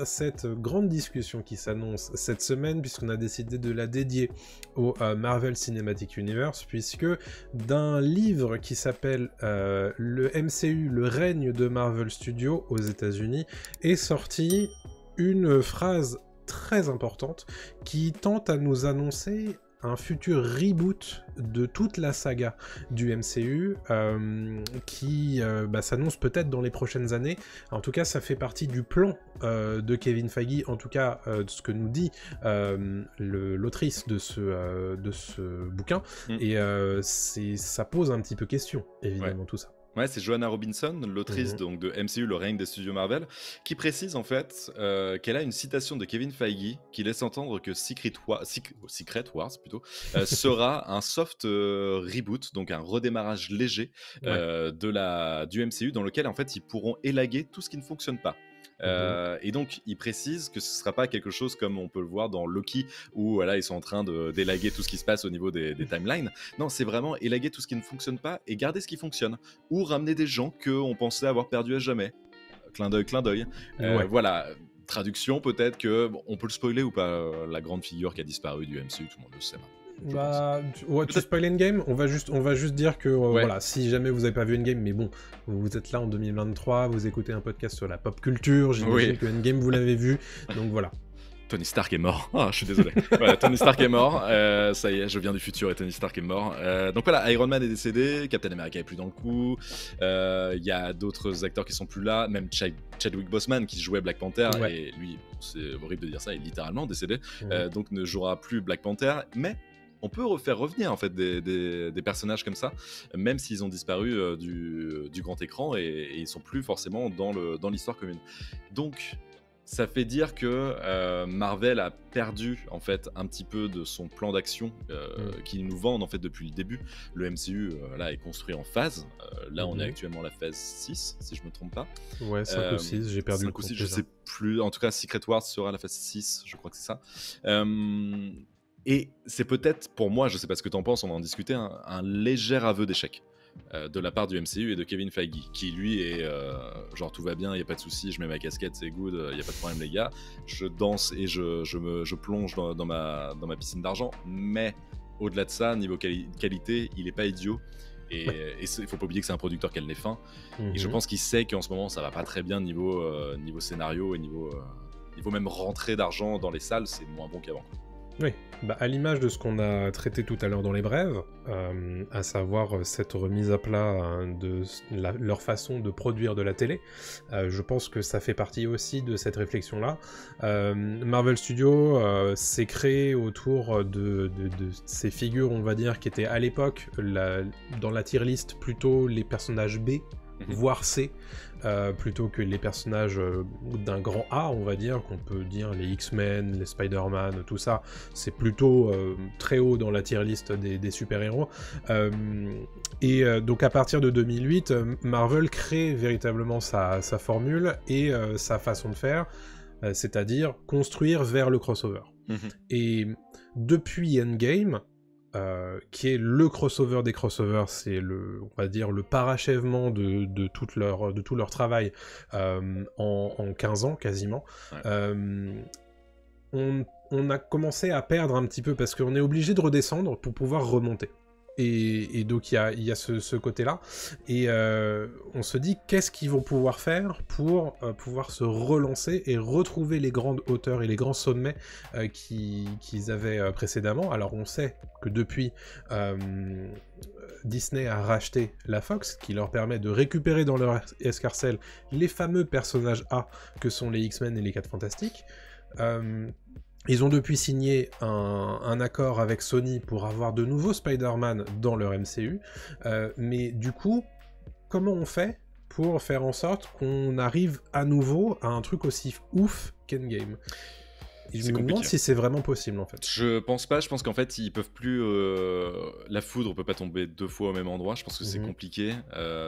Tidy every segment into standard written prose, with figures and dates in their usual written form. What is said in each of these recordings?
cette grande discussion qui s'annonce cette semaine, puisqu'on a décidé de la dédier au Marvel Cinematic Universe, puisque d'un livre qui s'appelle le MCU, le règne de Marvel Studios aux États-Unis, est sortie une phrase très importante qui tente à nous annoncer un futur reboot de toute la saga du MCU qui s'annonce peut-être dans les prochaines années. En tout cas, ça fait partie du plan de Kevin Feige, en tout cas de ce que nous dit l'autrice de ce bouquin. Et ça pose un petit peu question, évidemment, tout ça. Ouais, c'est Joanna Robinson, l'autrice donc de MCU, le règne des studios Marvel, qui précise en fait qu'elle a une citation de Kevin Feige qui laisse entendre que Secret Wars plutôt, sera un soft reboot, donc un redémarrage léger du MCU dans lequel en fait ils pourront élaguer tout ce qui ne fonctionne pas. Et donc il précise que ce ne sera pas quelque chose comme on peut le voir dans Loki où voilà, ils sont en train d'élaguer tout ce qui se passe au niveau des timelines. Non, c'est vraiment élaguer tout ce qui ne fonctionne pas et garder ce qui fonctionne, ou ramener des gens qu'on pensait avoir perdus à jamais. Clin d'œil. Voilà, traduction peut-être que on peut le spoiler ou pas, la grande figure qui a disparu du MCU, tout le monde le sait. Tu spoil Endgame, on va juste dire que voilà, si jamais vous avez pas vu Endgame, mais bon, vous êtes là en 2023, vous écoutez un podcast sur la pop culture, j'imagine que Endgame vous l'avez vu, donc voilà. Tony Stark est mort. Je suis désolé. Voilà, Tony Stark est mort. Ça y est, je viens du futur et Tony Stark est mort. Donc voilà, Iron Man est décédé, Captain America est plus dans le coup. Il y a d'autres acteurs qui sont plus là, même Chadwick Boseman qui jouait Black Panther et lui, c'est horrible de dire ça, il est littéralement décédé. Donc ne jouera plus Black Panther, mais on peut faire revenir en fait des personnages comme ça, même s'ils ont disparu du grand écran et ils sont plus forcément dans l'histoire commune. Donc ça fait dire que Marvel a perdu en fait un petit peu de son plan d'action qu'ils nous vendent en fait depuis le début. Le MCU là est construit en phases. Là on est actuellement à la phase 6 si je me trompe pas. Ouais, 5 ou 6, j'ai perdu le compte. 5 ou 6, je sais plus. En tout cas Secret Wars sera la phase 6, je crois que c'est ça. Et c'est peut-être, pour moi, je sais pas ce que t'en penses, on va en discuter, un léger aveu d'échec de la part du MCU et de Kevin Feige, qui lui est genre tout va bien, y a pas de souci, je mets ma casquette, c'est good, y a pas de problème les gars, je danse et je plonge dans ma piscine d'argent, mais au-delà de ça, niveau qualité, il est pas idiot. Et il faut pas oublier que c'est un producteur qui a le nez fin. Et je pense qu'il sait qu'en ce moment ça va pas très bien niveau scénario et niveau même rentrée d'argent dans les salles, c'est moins bon qu'avant. Oui, à l'image de ce qu'on a traité tout à l'heure dans les brèves, à savoir cette remise à plat de leur façon de produire de la télé, je pense que ça fait partie aussi de cette réflexion-là. Marvel Studios s'est créé autour de ces figures, on va dire, qui étaient à l'époque, dans la tier list, plutôt les personnages B, voire C, plutôt que les personnages d'un grand A, on va dire, qu'on peut dire les X-Men, les Spider-Man, tout ça, c'est plutôt très haut dans la tier list des super-héros. Donc à partir de 2008, Marvel crée véritablement sa formule et sa façon de faire, c'est-à-dire construire vers le crossover. Et depuis Endgame, qui est le crossover des crossovers, c'est on va dire le parachèvement de tout leur travail en 15 ans quasiment. On a commencé à perdre un petit peu parce qu'on est obligé de redescendre pour pouvoir remonter. Et donc il y a ce côté-là, et on se dit qu'est-ce qu'ils vont pouvoir faire pour pouvoir se relancer et retrouver les grandes hauteurs et les grands sommets qu'ils avaient précédemment. Alors on sait que depuis Disney a racheté la Fox, qui leur permet de récupérer dans leur escarcelle les fameux personnages A que sont les X-Men et les 4 Fantastiques. Ils ont depuis signé un accord avec Sony pour avoir de nouveaux Spider-Man dans leur MCU, mais du coup, comment on fait pour faire en sorte qu'on arrive à nouveau à un truc aussi ouf qu'Endgame ? je c'est me demande compliqué. si c'est vraiment possible en fait. Je pense pas, je pense qu'en fait ils peuvent plus. La foudre peut pas tomber 2 fois au même endroit, je pense que c'est Mhm. compliqué.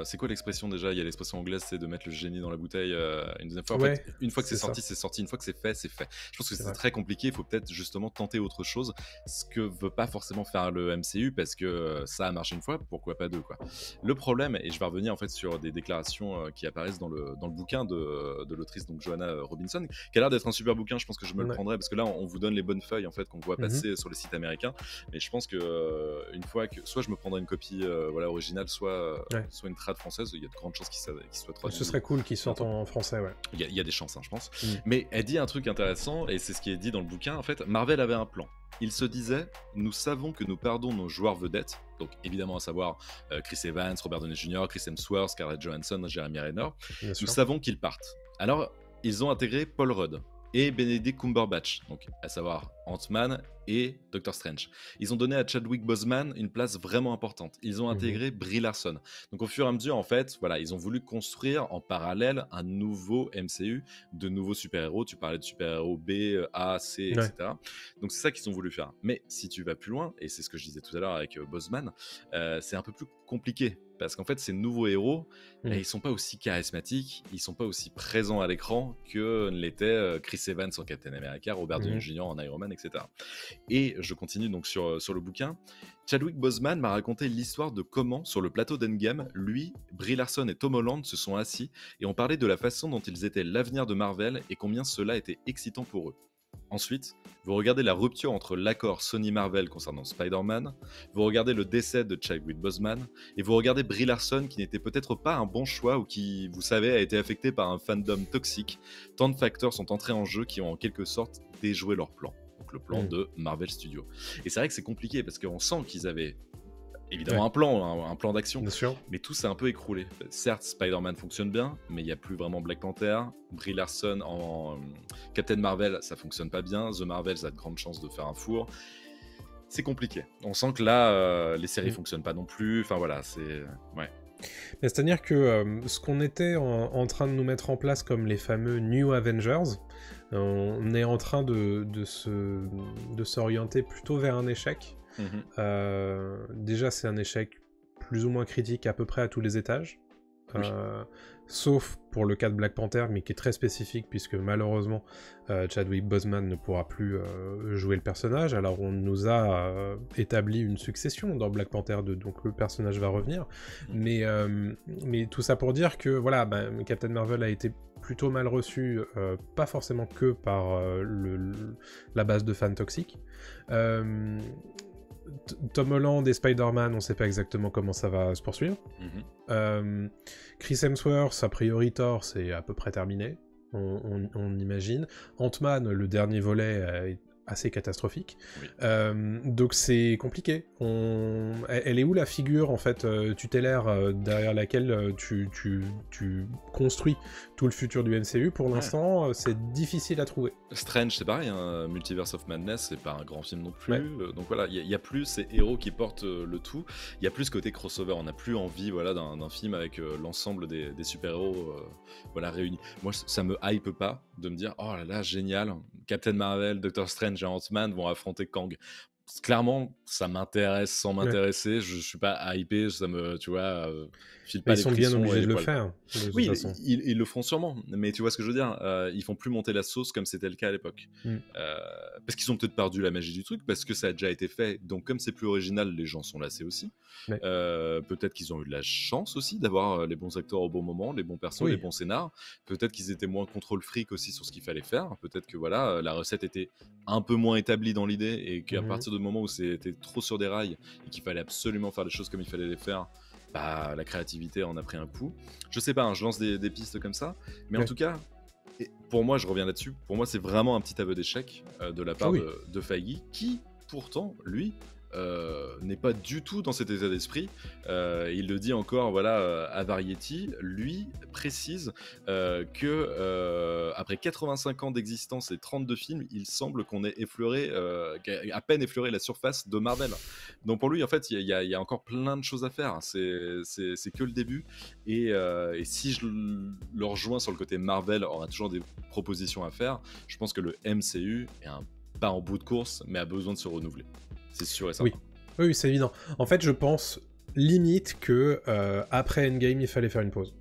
C'est quoi l'expression déjà? Il y a l'expression anglaise, c'est de mettre le génie dans la bouteille une deuxième fois. En Ouais, fait, une fois que c'est ça, c'est sorti, une fois que c'est fait, c'est fait. Je pense que c'est c'est vrai. très compliqué, il faut peut-être justement tenter autre chose, ce que veut pas forcément faire le MCU parce que ça a marché une fois, pourquoi pas deux quoi. Le problème, et je vais revenir en fait sur des déclarations qui apparaissent dans le bouquin de l'autrice, donc Joanna Robinson, qui a l'air d'être un super bouquin, je pense que je me le Ouais. prendrai parce que là on vous donne les bonnes feuilles en fait qu'on voit Mhm. passer sur les sites américains, mais je pense que une fois que soit je me prendrai une copie voilà originale, Ouais. soit une trad française, il y a de grandes chances qu'il soit Ce traduit. serait cool qu'ils sortent en français, ouais. Il y a des chances, hein, je pense. Mm. Mais elle dit un truc intéressant, et c'est ce qui est dit dans le bouquin. En fait, Marvel avait un plan. Il se disait, nous savons que nous perdons nos joueurs vedettes, donc évidemment à savoir Chris Evans, Robert Downey Jr., Chris Hemsworth, Scarlett Johansson, Jeremy Renner. Bien Nous sûr. savons qu'ils partent. Alors, ils ont intégré Paul Rudd et Benedict Cumberbatch, donc à savoir Ant-Man et Doctor Strange. Ils ont donné à Chadwick Boseman une place vraiment importante. Ils ont intégré Brie Larson. Donc au fur et à mesure, en fait, voilà, ils ont voulu construire en parallèle un nouveau MCU, de nouveaux super-héros. Tu parlais de super-héros B, A, C, Ouais. etc. Donc c'est ça qu'ils ont voulu faire. Mais si tu vas plus loin, et c'est ce que je disais tout à l'heure avec Boseman, c'est un peu plus compliqué. Parce qu'en fait, ces nouveaux héros, ils sont pas aussi charismatiques, ils sont pas aussi présents à l'écran que ne l'était Chris Evans en Captain America, Robert Downey Jr. en Iron Man, etc. Et je continue donc sur le bouquin. Chadwick Boseman m'a raconté l'histoire de comment, sur le plateau d'Endgame, lui, Brie Larson et Tom Holland se sont assis et ont parlé de la façon dont ils étaient l'avenir de Marvel et combien cela était excitant pour eux. Ensuite, vous regardez la rupture entre l'accord Sony-Marvel concernant Spider-Man, vous regardez le décès de Chadwick Boseman, et vous regardez Brie Larson qui n'était peut-être pas un bon choix ou qui, vous savez, a été affecté par un fandom toxique. Tant de facteurs sont entrés en jeu qui ont en quelque sorte déjoué leur plan. Donc le plan de Marvel Studios. Et c'est vrai que c'est compliqué parce qu'on sent qu'ils avaient évidemment un plan d'action, Bien sûr. mais tout s'est un peu écroulé. Certes, Spider-Man fonctionne bien, mais il n'y a plus vraiment Black Panther. Brie Larson en Captain Marvel, ça fonctionne pas bien. The Marvels a de grandes chances de faire un four. C'est compliqué. On sent que là, les séries fonctionnent pas non plus. Enfin voilà, c'est... Ouais. Mais c'est-à-dire que ce qu'on était en train de nous mettre en place comme les fameux New Avengers, on est en train de s'orienter plutôt vers un échec. Déjà, c'est un échec plus ou moins critique à peu près à tous les étages. Oui. Sauf pour le cas de Black Panther, mais qui est très spécifique, puisque malheureusement, Chadwick Boseman ne pourra plus jouer le personnage. Alors, on nous a établi une succession dans Black Panther 2, donc le personnage va revenir. Mais tout ça pour dire que, voilà, Captain Marvel a été plutôt mal reçu, pas forcément que par la base de fans toxiques. Tom Holland et Spider-Man, on sait pas exactement comment ça va se poursuivre. Chris Hemsworth, a priori Thor, c'est à peu près terminé, on imagine. Ant-Man, le dernier volet, est assez catastrophique. Donc c'est compliqué. Elle est où la figure, en fait, tutélaire derrière laquelle tu construis tout le futur du MCU? Pour l'instant, c'est difficile à trouver. Strange, c'est pareil, hein. Multiverse of Madness, c'est pas un grand film non plus. Donc voilà, il y a plus ces héros qui portent le tout. Il y a plus ce côté crossover. On n'a plus envie, voilà, d'un film avec l'ensemble des super-héros, voilà, réunis. Moi, ça me hype pas de me dire, oh là là, génial, Captain Marvel, Doctor Strange et Ant-Man vont affronter Kang. Clairement, ça m'intéresse sans m'intéresser. Je suis pas hypé, ça me, tu vois, file pas ils les sont bien frissons obligés et de les le poils. faire, de toute Oui, façon. ils le feront sûrement, mais tu vois ce que je veux dire, ils font plus monter la sauce comme c'était le cas à l'époque. Parce qu'ils ont peut-être perdu la magie du truc, parce que ça a déjà été fait, donc comme c'est plus original, les gens sont lassés aussi. Peut-être qu'ils ont eu de la chance aussi d'avoir les bons acteurs au bon moment, les bons persos, les bons scénars. Peut-être qu'ils étaient moins contrôle fric aussi sur ce qu'il fallait faire. Peut-être que voilà, la recette était un peu moins établie dans l'idée, et qu'à partir du moment où c'était trop sur des rails et qu'il fallait absolument faire les choses comme il fallait les faire, bah, la créativité en a pris un coup. Je sais pas, hein, je lance des pistes comme ça, mais en tout cas, pour moi, je reviens là-dessus, pour moi c'est vraiment un petit aveu d'échec de la part de Feige, qui pourtant, lui, n'est pas du tout dans cet état d'esprit. Il le dit encore, voilà, à Variety. Lui précise que après 85 ans d'existence et 32 films, il semble qu'on ait à peine effleuré la surface de Marvel. Donc pour lui, en fait, il y a encore plein de choses à faire. C'est que le début. Et si je le rejoins sur le côté Marvel, on a toujours des propositions à faire. Je pense que le MCU est pas en bout de course, mais a besoin de se renouveler. C'est sûr et certain. Oui, c'est évident. En fait, je pense limite que après Endgame, il fallait faire une pause.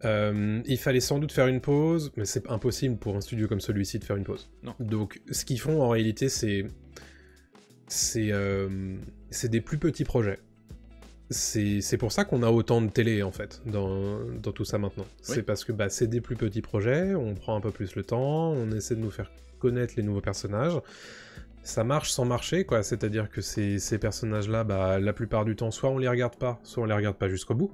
Il fallait sans doute faire une pause, mais c'est impossible pour un studio comme celui-ci de faire une pause. Non. Donc, ce qu'ils font en réalité, c'est des plus petits projets. C'est pour ça qu'on a autant de télé en fait dans tout ça maintenant. C'est parce que c'est des plus petits projets, on prend un peu plus le temps, on essaie de nous faire connaître les nouveaux personnages. Ça marche sans marcher, quoi. C'est-à-dire que ces personnages-là, la plupart du temps, soit on les regarde pas jusqu'au bout.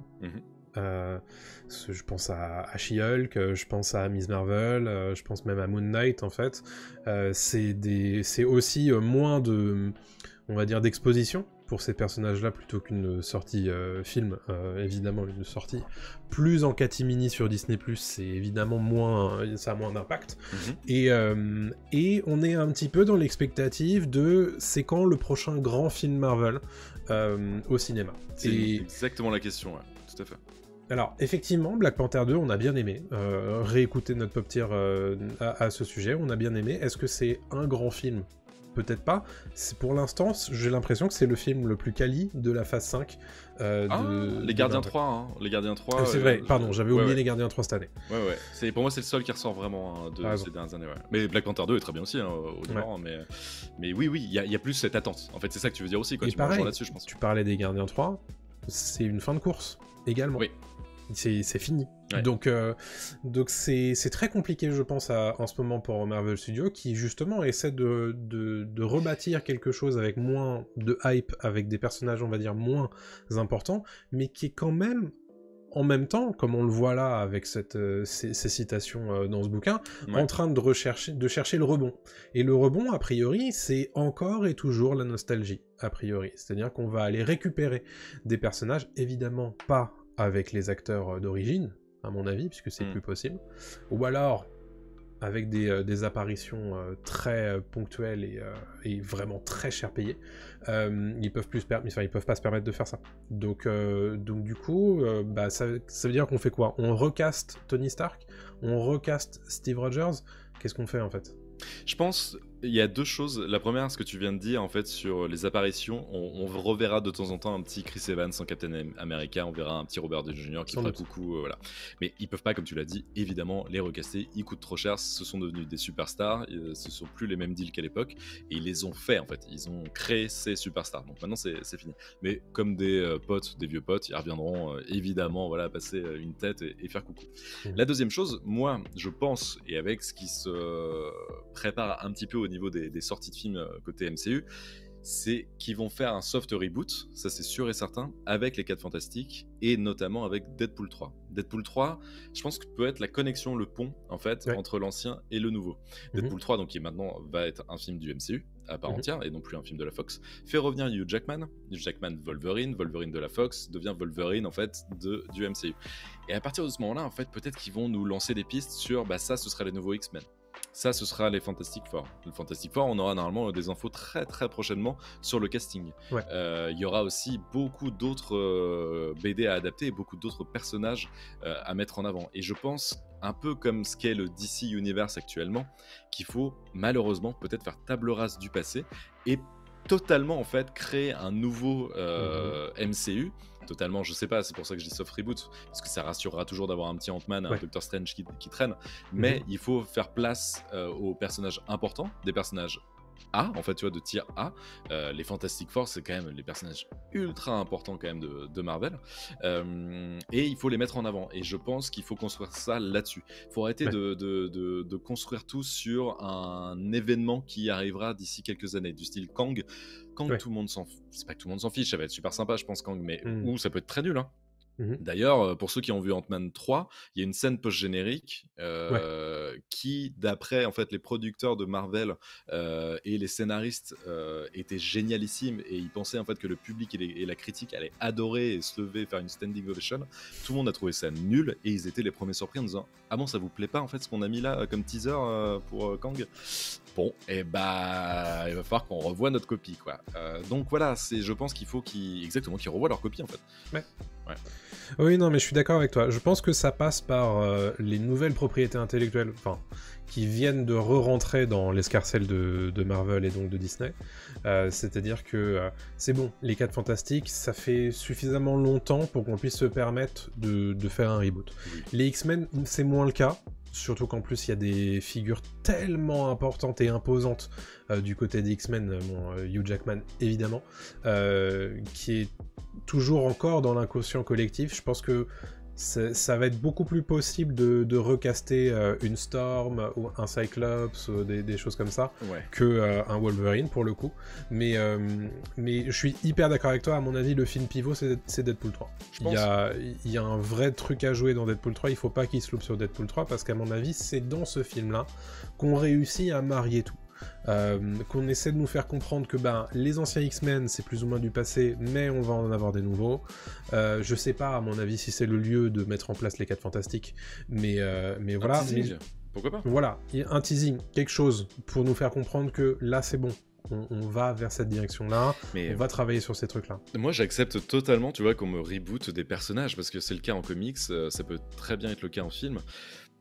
Je pense à She-Hulk, je pense à Miss Marvel, je pense même à Moon Knight, en fait. C'est aussi moins de, on va dire, d'exposition pour ces personnages-là plutôt qu'une sortie film. Évidemment, une sortie plus en catimini sur Disney+, c'est évidemment ça a moins d'impact. Et on est un petit peu dans l'expectative de c'est quand le prochain grand film Marvel au cinéma. C'est exactement la question, ouais. Tout à fait. Alors, effectivement, Black Panther 2, on a bien aimé. Réécouter notre pop tier à ce sujet, on a bien aimé. Est-ce que c'est un grand film ? Peut-être pas. Pour l'instant, j'ai l'impression que c'est le film le plus quali de la phase 5. Les Gardiens 3, hein. Les Gardiens 3. C'est vrai, pardon, j'avais oublié les Gardiens 3 cette année. Ouais. Pour moi, c'est le seul qui ressort vraiment de ces dernières années. Ouais. Mais Black Panther 2 est très bien aussi, au demeurant. Mais oui, il y a plus cette attente. En fait, c'est ça que tu veux dire aussi. Quoi. Et tu pareil, là-dessus, je pense. Tu parlais des Gardiens 3, c'est une fin de course également. Oui. C'est fini. Ouais. Donc c'est très compliqué, je pense, en ce moment pour Marvel Studios, qui justement essaie de rebâtir quelque chose avec moins de hype, avec des personnages, on va dire, moins importants, mais qui est quand même, en même temps, comme on le voit là avec ces citations dans ce bouquin, en train de chercher le rebond. Et le rebond, a priori, c'est encore et toujours la nostalgie, a priori. C'est-à-dire qu'on va aller récupérer des personnages, évidemment pas avec les acteurs d'origine, à mon avis, puisque c'est plus possible, ou alors avec des apparitions très ponctuelles et vraiment très cher payées. Ils peuvent pas se permettre de faire ça. Donc du coup, ça veut dire qu'on fait quoi ? On recast Tony Stark ? On recast Steve Rogers ? Qu'est-ce qu'on fait en fait ? Je pense il y a deux choses. La première, ce que tu viens de dire en fait sur les apparitions, on reverra de temps en temps un petit Chris Evans en Captain America, on verra un petit Robert Downey Jr. qui fera coucou, voilà. Mais ils peuvent pas, comme tu l'as dit, évidemment les recaster, ils coûtent trop cher, ce sont devenus des superstars, ce sont plus les mêmes deals qu'à l'époque, et ils les ont fait en fait, ils ont créé ces superstars, donc maintenant c'est fini. Mais comme des potes, des vieux potes, ils reviendront évidemment, voilà, passer une tête et faire coucou. La deuxième chose, moi je pense, et avec ce qui se prépare un petit peu au niveau des sorties de films côté MCU, c'est qu'ils vont faire un soft reboot, ça c'est sûr et certain, avec les 4 Fantastiques et notamment avec Deadpool 3. Deadpool 3, je pense que peut être la connexion, le pont en fait, entre l'ancien et le nouveau. Deadpool 3, donc qui maintenant va être un film du MCU à part entière et non plus un film de la Fox, fait revenir Hugh Jackman Wolverine de la Fox devient Wolverine en fait du MCU. Et à partir de ce moment-là, en fait, peut-être qu'ils vont nous lancer des pistes sur ça, ce sera les nouveaux X-Men. Ça, ce sera les Fantastic Four. Le Fantastic Four, on aura normalement des infos très très prochainement sur le casting. Il y aura aussi beaucoup d'autres BD à adapter et beaucoup d'autres personnages à mettre en avant. Et je pense, un peu comme ce qu'est le DC Universe actuellement, qu'il faut malheureusement peut-être faire table rase du passé et totalement en fait créer un nouveau MCU. Totalement, je sais pas, c'est pour ça que je dis soft reboot, parce que ça rassurera toujours d'avoir un petit Ant-Man, un Doctor Strange qui traîne, mais il faut faire place aux personnages importants, des personnages A, en fait, tu vois, de tier A. Les Fantastic Four, c'est quand même les personnages ultra importants quand même de Marvel, et il faut les mettre en avant, et je pense qu'il faut construire ça là-dessus. Il faut arrêter de construire tout sur un événement qui arrivera d'ici quelques années, du style Kang, tout le monde s'en fiche. C'est pas que tout le monde s'en fiche, ça va être super sympa, je pense, Kang, mais ça peut être très nul, hein. Mhm. D'ailleurs, pour ceux qui ont vu Ant-Man 3, il y a une scène post-générique Ouais. qui, d'après en fait les producteurs de Marvel et les scénaristes, était génialissime et ils pensaient en fait que le public et la critique allaient adorer et se lever, faire une standing ovation. Tout le monde a trouvé ça nul et ils étaient les premiers surpris en disant ah bon, ça vous plaît pas en fait ce qu'on a mis là comme teaser pour Kang. Bon, et bah il va falloir qu'on revoie notre copie quoi. Donc voilà, je pense qu'il faut exactement qu'ils revoient leur copie en fait. Ouais. Ouais. Oui, non, mais je suis d'accord avec toi. Je pense que ça passe par les nouvelles propriétés intellectuelles, enfin, qui viennent de re-rentrer dans l'escarcelle de Marvel et donc de Disney. C'est-à-dire que c'est bon, les 4 Fantastiques, ça fait suffisamment longtemps pour qu'on puisse se permettre de faire un reboot. Oui. Les X-Men, c'est moins le cas. Surtout qu'en plus, il y a des figures tellement importantes et imposantes du côté des X-Men, Hugh Jackman, évidemment, qui est toujours encore dans l'inconscient collectif. Je pense que ça va être beaucoup plus possible de recaster une Storm ou un Cyclops, des choses comme ça, Ouais. que un Wolverine pour le coup. Mais je suis hyper d'accord avec toi, à mon avis, le film pivot, c'est Deadpool 3. Il y a un vrai truc à jouer dans Deadpool 3, il faut pas qu'il se loupe sur Deadpool 3, parce qu'à mon avis, c'est dans ce film-là qu'on réussit à marier tout. Qu'on essaie de nous faire comprendre que les anciens X-Men c'est plus ou moins du passé, mais on va en avoir des nouveaux. Je sais pas, à mon avis, si c'est le lieu de mettre en place les 4 Fantastiques, mais voilà. Pourquoi pas ? Voilà, un teasing, quelque chose pour nous faire comprendre que là c'est bon. On va vers cette direction-là, on va travailler sur ces trucs-là. Moi, j'accepte totalement, tu vois, qu'on me reboot des personnages, parce que c'est le cas en comics, ça peut très bien être le cas en film.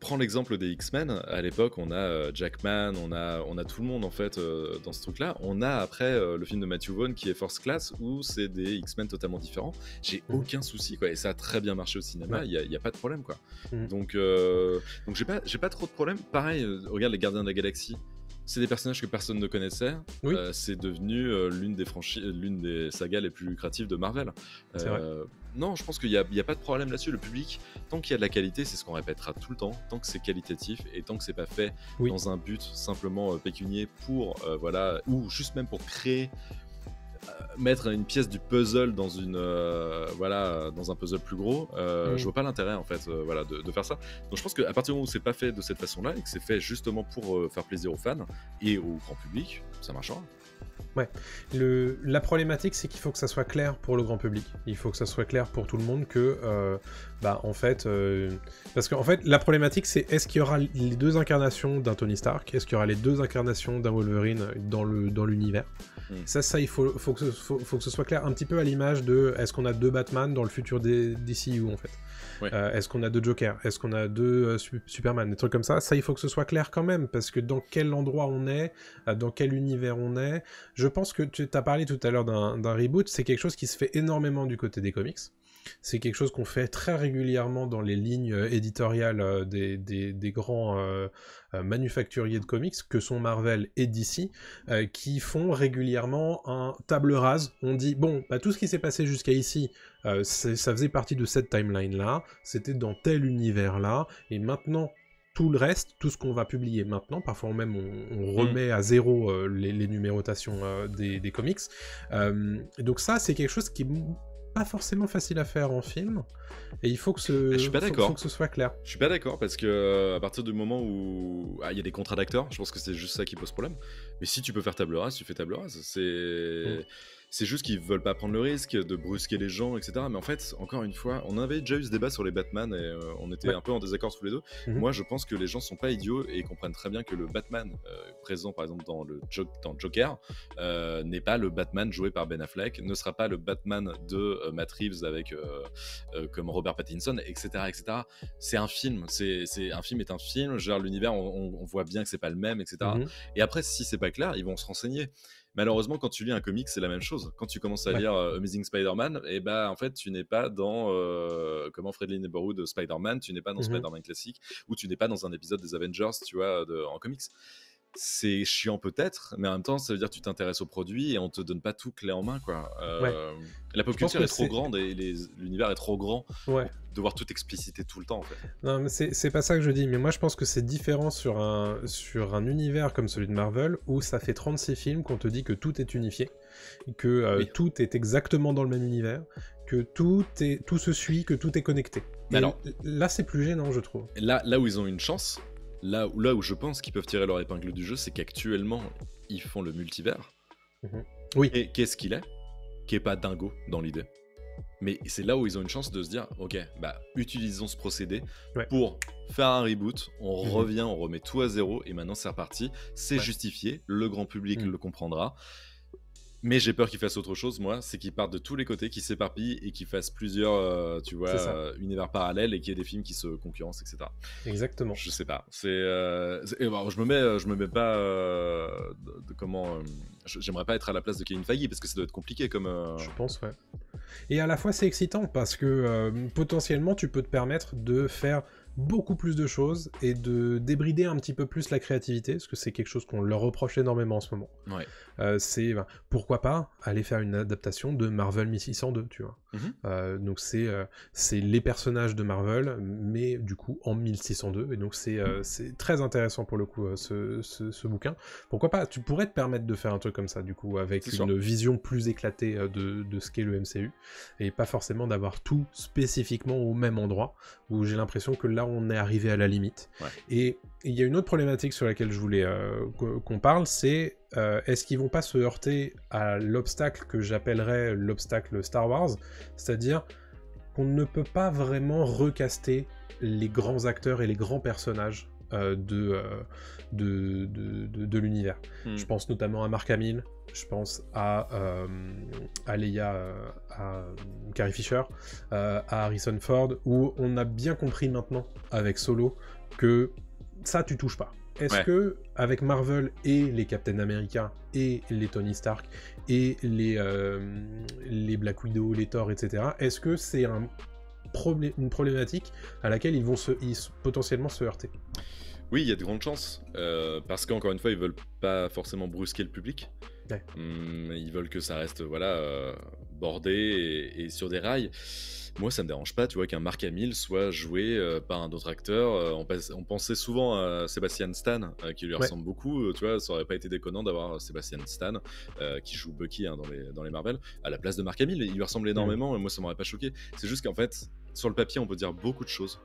Prends l'exemple des X-Men, à l'époque on a Jackman, on a tout le monde en fait dans ce truc là, on a après le film de Matthew Vaughn qui est First Class où c'est des X-Men totalement différents, j'ai aucun souci quoi, et ça a très bien marché au cinéma, il y a pas de problème quoi. Donc j'ai pas trop de problème. Pareil, regarde les Gardiens de la Galaxie, c'est des personnages que personne ne connaissait. Oui. C'est devenu l'une des sagas les plus lucratives de Marvel. C'est vrai. Non, je pense qu'il n'y a pas de problème là-dessus. Le public, tant qu'il y a de la qualité, c'est ce qu'on répétera tout le temps, tant que c'est qualitatif et tant que c'est pas fait dans un but simplement pécunier pour, voilà, ou juste même pour créer, mettre une pièce du puzzle dans dans un puzzle plus gros, je vois pas l'intérêt en fait de faire ça. Donc je pense qu'à partir du moment où c'est pas fait de cette façon-là et que c'est fait justement pour faire plaisir aux fans et au grand public, ça marchera. Ouais, la problématique c'est qu'il faut que ça soit clair pour le grand public. Il faut que ça soit clair pour tout le monde que, en fait, parce qu'en fait la problématique c'est est-ce qu'il y aura les 2 incarnations d'un Tony Stark, est-ce qu'il y aura les 2 incarnations d'un Wolverine dans l'univers. Ça il faut que ce soit clair, un petit peu à l'image de est-ce qu'on a 2 Batman dans le futur des DCU en fait. Ouais. Est-ce qu'on a 2 Joker, est-ce qu'on a 2 Superman, des trucs comme ça, il faut que ce soit clair quand même, parce que dans quel endroit on est, dans quel univers on est. Je pense que tu as parlé tout à l'heure d'un reboot, c'est quelque chose qui se fait énormément du côté des comics. C'est quelque chose qu'on fait très régulièrement dans les lignes éditoriales des grands manufacturiers de comics, que sont Marvel et DC, qui font régulièrement un table rase. On dit, bon, tout ce qui s'est passé jusqu'à ici, ça faisait partie de cette timeline-là, c'était dans tel univers-là, et maintenant, tout le reste, tout ce qu'on va publier maintenant, parfois même on remet à zéro les numérotations des comics. Donc ça, c'est quelque chose qui est pas forcément facile à faire en film, et il faut que je suis pas d'accord. Faut que ce soit clair. Je suis pas d'accord, parce que à partir du moment où il y a des contrats d'acteurs, je pense que c'est juste ça qui pose problème. Mais si tu peux faire table rase, tu fais table rase. C'est juste qu'ils veulent pas prendre le risque de brusquer les gens, etc. Mais en fait, encore une fois, on avait déjà eu ce débat sur les Batman et on était un peu en désaccord tous les deux. Moi, je pense que les gens sont pas idiots et comprennent très bien que le Batman présent, par exemple, dans Joker, n'est pas le Batman joué par Ben Affleck, ne sera pas le Batman de Matt Reeves avec comme Robert Pattinson, etc., etc. C'est un film. Un film est un film. Genre, l'univers, on voit bien que c'est pas le même, etc. Et après, si c'est pas clair, ils vont se renseigner. Malheureusement, quand tu lis un comic, c'est la même chose. Quand tu commences à lire Amazing Spider-Man, et en fait, tu n'es pas dans comment Friendly Neighborhood Spider-Man, tu n'es pas dans Spider-Man classique, ou tu n'es pas dans un épisode des Avengers, tu vois, en comics. c'est chiant peut-être, mais en même temps, ça veut dire que tu t'intéresses au produit et on te donne pas tout clé en main, quoi. Ouais, La pop je pense culture que est trop c'est... grande et l'univers est trop grand Ouais. pour devoir tout expliciter tout le temps, en fait. Non, mais c'est pas ça que je dis, mais moi je pense que c'est différent sur un univers comme celui de Marvel, où ça fait 36 films qu'on te dit que tout est unifié, que Oui. tout est exactement dans le même univers, que tout se suit, que tout est connecté. Mais Et alors, là c'est plus gênant, je trouve. là où ils ont une chance, là où je pense qu'ils peuvent tirer leur épingle du jeu, c'est qu'actuellement, ils font le multivers. Mhm. Oui, Et qu'est-ce qu'il est? Qui est pas dingo dans l'idée. Mais c'est là où ils ont une chance de se dire, ok, bah utilisons ce procédé ouais, pour faire un reboot, on Mhm. revient, on remet tout à zéro, et maintenant c'est reparti, c'est Ouais. justifié, le grand public Mhm. le comprendra. Mais j'ai peur qu'ils fassent autre chose, moi, c'est qu'ils partent de tous les côtés, qu'ils s'éparpillent et qu'ils fassent plusieurs, tu vois, C'est ça, univers parallèles et qu'il y ait des films qui se concurrencent, etc. exactement. Je sais pas. Et bon, je me mets pas comment. J'aimerais pas être à la place de Kevin Feige parce que ça doit être compliqué comme. Je pense, ouais. Et à la fois, c'est excitant parce que potentiellement, tu peux te permettre de faire beaucoup plus de choses et de débrider un petit peu plus la créativité, parce que c'est quelque chose qu'on leur reproche énormément en ce moment. Ouais. Pourquoi pas aller faire une adaptation de Marvel 1602, tu vois. Donc c'est les personnages de Marvel, mais du coup en 1602, et donc c'est très intéressant pour le coup ce bouquin. Pourquoi pas, tu pourrais te permettre de faire un truc comme ça, du coup, avec C'est une sûr. vision plus éclatée de ce qu'est le MCU, et pas forcément d'avoir tout spécifiquement au même endroit, où j'ai l'impression que là on est arrivé à la limite. Ouais. Et il y a une autre problématique sur laquelle je voulais qu'on parle, c'est est-ce qu'ils vont pas se heurter à l'obstacle que j'appellerais l'obstacle Star Wars, c'est-à-dire qu'on ne peut pas vraiment recaster les grands acteurs et les grands personnages de l'univers. Je pense notamment à Mark Hamill, je pense à Leia, à Carrie Fisher, à Harrison Ford, où on a bien compris maintenant avec Solo que ça tu touches pas. Est-ce Ouais. que avec Marvel et les Captain America et les Tony Stark et les Black Widow, les Thor, etc., est-ce que c'est une problématique à laquelle ils vont potentiellement se heurter? Oui, il y a de grandes chances. Parce qu'encore une fois, ils veulent pas forcément brusquer le public. Ouais. Ils veulent que ça reste voilà, bordé et sur des rails. Moi, ça me dérange pas, tu vois, qu'un Mark Hamill soit joué par un autre acteur. On pensait souvent à Sebastian Stan, qui lui ressemble beaucoup. Tu vois, ça aurait pas été déconnant d'avoir Sebastian Stan, qui joue Bucky hein, dans les Marvel, à la place de Mark Hamill. Il lui ressemble énormément, et moi, ça m'aurait pas choqué. C'est juste qu'en fait, sur le papier, on peut dire beaucoup de choses.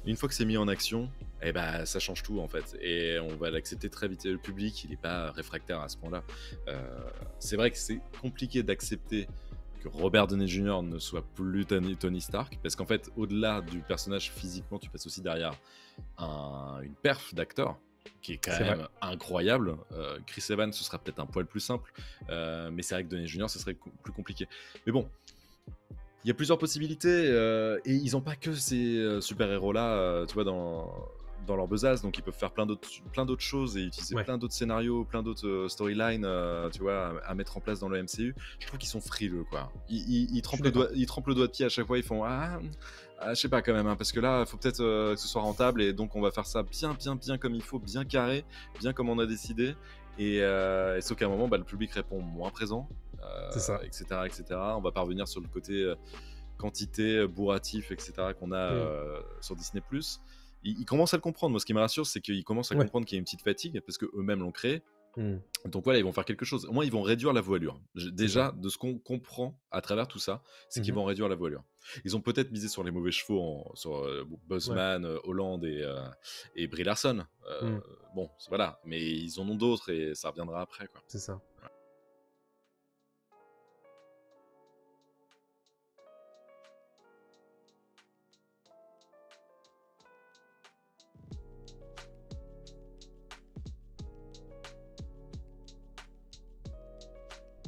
Une fois que c'est mis en action, eh ben, ça change tout en fait. Et on va l'accepter très vite. Le public, il n'est pas réfractaire à ce point-là. C'est vrai que c'est compliqué d'accepter que Robert Downey Jr. ne soit plus Tony Stark, parce qu'en fait, au-delà du personnage physiquement, tu passes aussi derrière une perf d'acteur qui est quand même incroyable. Chris Evans, ce sera peut-être un poil plus simple, mais c'est vrai que Downey Jr., ce serait plus compliqué. Mais bon, il y a plusieurs possibilités, et ils n'ont pas que ces super-héros-là, tu vois, dans leur besace, donc ils peuvent faire plein d'autres choses et utiliser plein d'autres scénarios, plein d'autres storylines, tu vois, à mettre en place dans le MCU. Je trouve qu'ils sont frileux, quoi. Ils trempent le doigt de pied à chaque fois, ils font je sais pas quand même, hein, parce que là, il faut peut-être que ce soit rentable, et donc on va faire ça bien comme il faut, bien carré, bien comme on a décidé, et sauf qu'à un moment, le public répond moins présent, etc. On va pas revenir sur le côté quantité, bourratif, etc. qu'on a sur Disney+. Ils commencent à le comprendre. Moi, ce qui me rassure, c'est qu'ils commencent à comprendre qu'il y a une petite fatigue, parce qu'eux-mêmes l'ont créé. Donc voilà, ils vont faire quelque chose. Au moins, ils vont réduire la voilure. Déjà, de ce qu'on comprend à travers tout ça, c'est qu'ils vont réduire la voilure. Ils ont peut-être misé sur les mauvais chevaux, sur Buzzman, Holland et Brie Larson. Bon, voilà. Mais ils en ont d'autres et ça reviendra après, quoi. C'est ça.